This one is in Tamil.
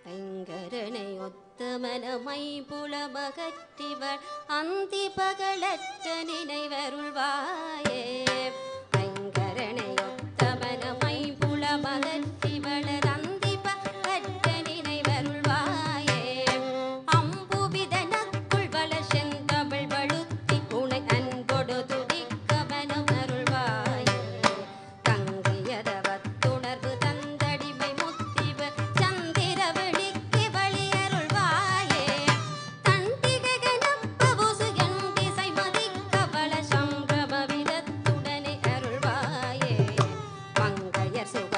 ஐங்கரனை ஒத்த மனமை புலமகற்றிவள் அந்தி பகலற்ற நினைவருள்வாயே ஐங்கரனை ஒத்த மனமை புலமகற்றிவள் அந்தி பகலற்ற நினைவருள்வாயே அம்புவிதனக்குள் வள செந்தமிழ் வழுத்தி உனை அன்பொடு துடிக்க மனம் அருள்வாயே கங்கையதவத்துணர்வு தந்தடிமை முத்திவ சந்திர வெளிக்கு வழியருள்வாயே தண்டிகனப்பவுசு என் திசை மதிக்க வள சம்பிரம விதத்துடனே அருள்வாயே மங்கையர் சுக